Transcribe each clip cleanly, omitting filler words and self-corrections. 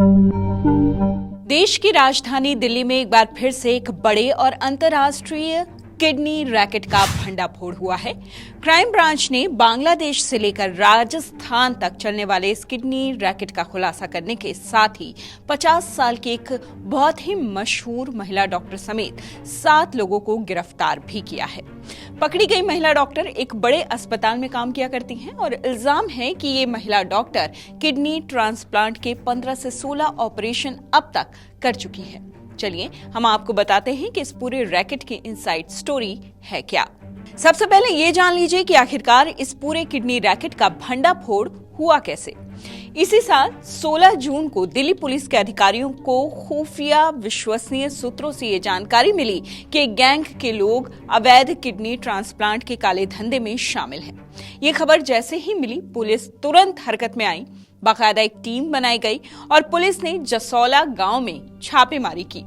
देश की राजधानी दिल्ली में एक बार फिर से एक बड़े और अंतर्राष्ट्रीय किडनी रैकेट का भंडाफोड़ हुआ है। क्राइम ब्रांच ने बांग्लादेश से लेकर राजस्थान तक चलने वाले इस किडनी रैकेट का खुलासा करने के साथ ही 50 साल की एक बहुत ही मशहूर महिला डॉक्टर समेत 7 लोगों को गिरफ्तार भी किया है। पकड़ी गई महिला डॉक्टर एक बड़े अस्पताल में काम किया करती हैं और इल्जाम है कि ये महिला डॉक्टर किडनी ट्रांसप्लांट के 15 से 16 ऑपरेशन अब तक कर चुकी है। चलिए हम आपको बताते हैं कि इस पूरे रैकेट की इनसाइड स्टोरी है क्या। सबसे पहले ये जान लीजिए कि आखिरकार इस पूरे किडनी रैकेट का भंडाफोड़ हुआ कैसे। इसी साल 16 जून को दिल्ली पुलिस के अधिकारियों को खुफिया विश्वसनीय सूत्रों से ये जानकारी मिली कि गैंग के लोग अवैध किडनी ट्रांसप्लांट के काले धंधे में शामिल हैं। ये खबर जैसे ही मिली, पुलिस तुरंत हरकत में आई। बाकायदा एक टीम बनाई गई और पुलिस ने जसौला गांव में छापेमारी की।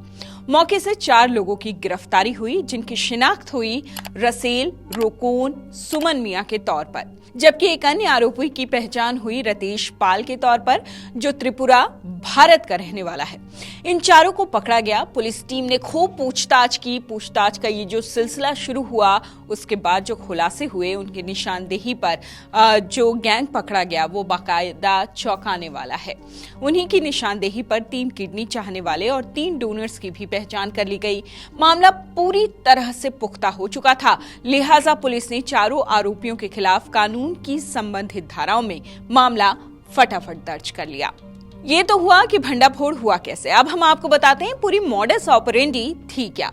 मौके से 4 लोगों की गिरफ्तारी हुई, जिनकी शिनाख्त हुई रसेल, रोकोन, सुमन मियां के तौर पर, जबकि एक अन्य आरोपी की पहचान हुई रतेश पाल के तौर पर, जो त्रिपुरा, भारत का रहने वाला है। इन 4 को पकड़ा गया। पुलिस टीम ने खूब पूछताछ की। पूछताछ का ये जो सिलसिला शुरू हुआ, उसके बाद जो खुलासे हुए, उनकी निशानदेही पर जो गैंग पकड़ा गया वो बाकायदा चौंकाने वाला है। उन्हीं की निशानदेही पर 3 किडनी चाहने वाले और 3 डोनर्स की भी पहचान कर ली गई। मामला पूरी तरह से पुख्ता हो चुका था, लिहाजा पुलिस ने 4 आरोपियों के खिलाफ कानून की संबंधित धाराओं में मामला फटाफट दर्ज कर लिया। ये तो हुआ कि भंडाफोड़ हुआ कैसे। अब हम आपको बताते हैं पूरी मॉडस ऑपरेंडी थी क्या।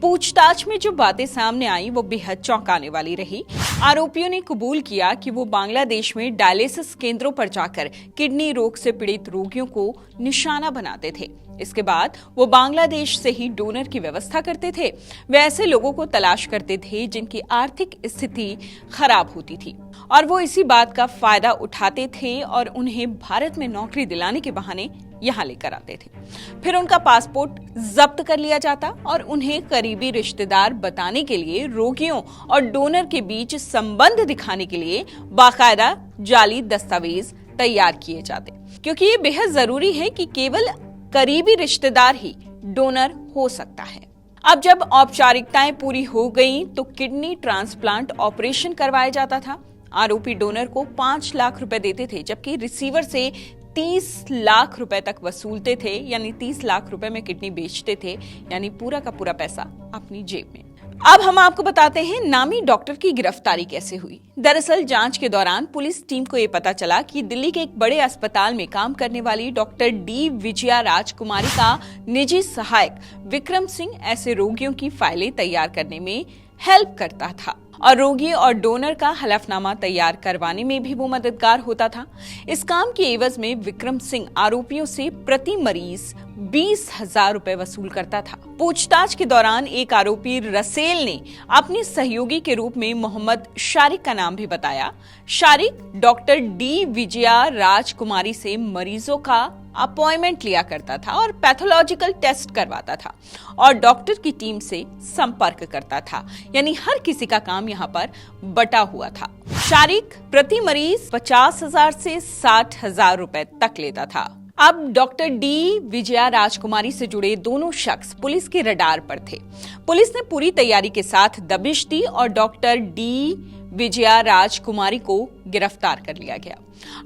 पूछताछ में जो बातें सामने आई वो बेहद चौंकाने वाली रही। आरोपियों ने कबूल किया कि वो बांग्लादेश में डायलिसिस केंद्रों पर जाकर किडनी रोग से पीड़ित रोगियों को निशाना बनाते थे। इसके बाद वो बांग्लादेश से ही डोनर की व्यवस्था करते थे। वे ऐसे लोगों को तलाश करते थे जिनकी आर्थिक स्थिति खराब होती थी और वो इसी बात का फायदा उठाते थे और उन्हें भारत में नौकरी दिलाने के बहाने यहाँ लेकर आते थे। फिर उनका पासपोर्ट जब्त कर लिया जाता और उन्हें करीबी रिश्तेदार बताने के लिए रोगियों और डोनर के बीच संबंध दिखाने के लिए बाकायदा जाली दस्तावेज तैयार किए जाते, क्योंकि ये बेहद जरूरी है कि केवल करीबी रिश्तेदार ही डोनर हो सकता है। अब जब औपचारिकताएं पूरी हो गईं, तो किडनी ट्रांसप्लांट ऑपरेशन करवाया जाता था। आरोपी डोनर को 5 लाख रुपए देते थे, जबकि रिसीवर से 30 लाख रुपए तक वसूलते थे, यानी 30 लाख रुपए में किडनी बेचते थे, यानी पूरा का पूरा पैसा अपनी जेब में। अब हम आपको बताते हैं नामी डॉक्टर की गिरफ्तारी कैसे हुई। दरअसल जांच के दौरान पुलिस टीम को यह पता चला कि दिल्ली के एक बड़े अस्पताल में काम करने वाली डॉक्टर डी विजया राजकुमारी का निजी सहायक विक्रम सिंह ऐसे रोगियों की फाइलें तैयार करने में हेल्प करता था और रोगी और डोनर का हलफनामा तैयार करवाने में भी वो मददगार होता था। इस काम की एवज में विक्रम सिंह आरोपियों से प्रति मरीज 20,000 रुपए वसूल करता था। पूछताछ के दौरान एक आरोपी रसेल ने अपने सहयोगी के रूप में मोहम्मद शारिक का नाम भी बताया। शारिक डॉक्टर डी विजया राजकुमारी से मरीजों का अपॉइंटमेंट लिया करता था और पैथोलॉजिकल टेस्ट करवाता था और डॉक्टर की टीम से संपर्क करता था, यानी हर किसी का काम यहाँ पर बटा हुआ था। शारिक प्रति मरीज 50,000 से 60,000 रुपए तक लेता था। अब डॉक्टर डी विजया राजकुमारी से जुड़े दोनों शख्स पुलिस के रडार पर थे। पुलिस ने पूरी तैयारी के साथ दबिश दी और डॉक्टर डी विजया राजकुमारी को गिरफ्तार कर लिया गया।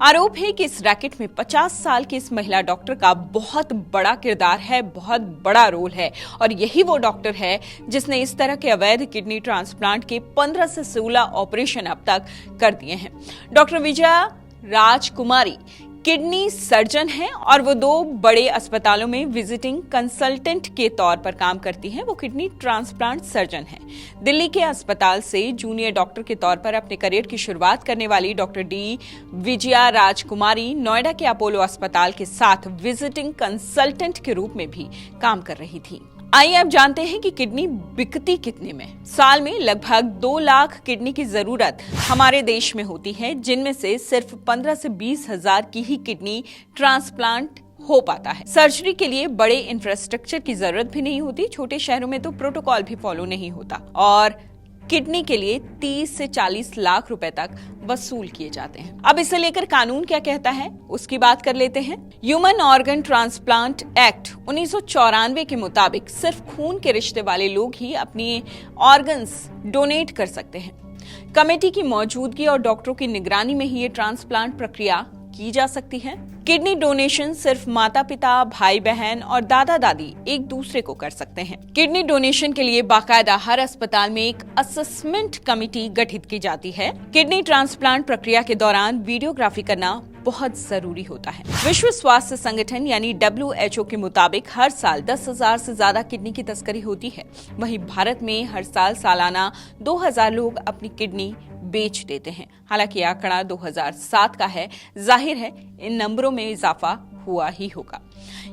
आरोप है कि इस रैकेट में 50 साल की इस महिला डॉक्टर का बहुत बड़ा किरदार है, बहुत बड़ा रोल है और यही वो डॉक्टर है जिसने इस तरह के अवैध किडनी ट्रांसप्लांट के 15 से 16 ऑपरेशन अब तक कर दिए हैं। डॉक्टर विजया राजकुमारी किडनी सर्जन हैं और वो 2 बड़े अस्पतालों में विजिटिंग कंसल्टेंट के तौर पर काम करती हैं। वो किडनी ट्रांसप्लांट सर्जन हैं। दिल्ली के अस्पताल से जूनियर डॉक्टर के तौर पर अपने करियर की शुरुआत करने वाली डॉक्टर डी विजया राजकुमारी नोएडा के अपोलो अस्पताल के साथ विजिटिंग कंसल्टेंट के रूप में भी काम कर रही थी। आइए अब जानते हैं कि किडनी बिकती कितने में। साल में लगभग 2 लाख किडनी की जरूरत हमारे देश में होती है, जिनमें से सिर्फ 15 से 20,000 की ही किडनी ट्रांसप्लांट हो पाता है। सर्जरी के लिए बड़े इंफ्रास्ट्रक्चर की जरूरत भी नहीं होती। छोटे शहरों में तो प्रोटोकॉल भी फॉलो नहीं होता और किडनी के लिए 30 से 40 लाख रुपए तक वसूल किए जाते हैं। अब इसे लेकर कानून क्या कहता है उसकी बात कर लेते हैं। ह्यूमन ऑर्गन ट्रांसप्लांट एक्ट 1994 के मुताबिक सिर्फ खून के रिश्ते वाले लोग ही अपनी ऑर्गन्स डोनेट कर सकते हैं। कमेटी की मौजूदगी और डॉक्टरों की निगरानी में ही ये ट्रांसप्लांट प्रक्रिया की जा सकती है। किडनी डोनेशन सिर्फ माता पिता, भाई बहन और दादा दादी एक दूसरे को कर सकते हैं। किडनी डोनेशन के लिए बाकायदा हर अस्पताल में एक असेसमेंट कमेटी गठित की जाती है। किडनी ट्रांसप्लांट प्रक्रिया के दौरान वीडियोग्राफी करना बहुत जरूरी होता है। विश्व स्वास्थ्य संगठन यानी WHO के मुताबिक हर साल 10,000 से ज्यादा किडनी की तस्करी होती है। वहीं भारत में हर साल सालाना 2,000 लोग अपनी किडनी बेच देते हैं। हालांकि यह आंकड़ा 2007 का है, जाहिर है इन नंबरों में इजाफा हुआ ही होगा।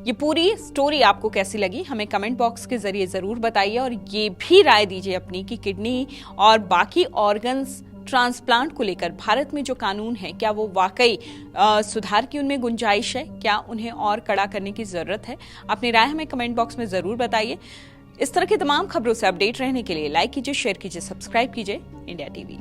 ये पूरी स्टोरी आपको कैसी लगी हमें कमेंट बॉक्स के जरिए जरूर बताइए और ये भी राय दीजिए अपनी कि किडनी और बाकी ऑर्गन्स ट्रांसप्लांट को लेकर भारत में जो कानून है क्या वो वाकई सुधार की उनमें गुंजाइश है, क्या उन्हें और कड़ा करने की जरूरत है। अपनी राय हमें कमेंट बॉक्स में जरूर बताइए। इस तरह की तमाम खबरों से अपडेट रहने के लिए लाइक कीजिए, शेयर कीजिए, सब्सक्राइब कीजिए इंडिया टीवी।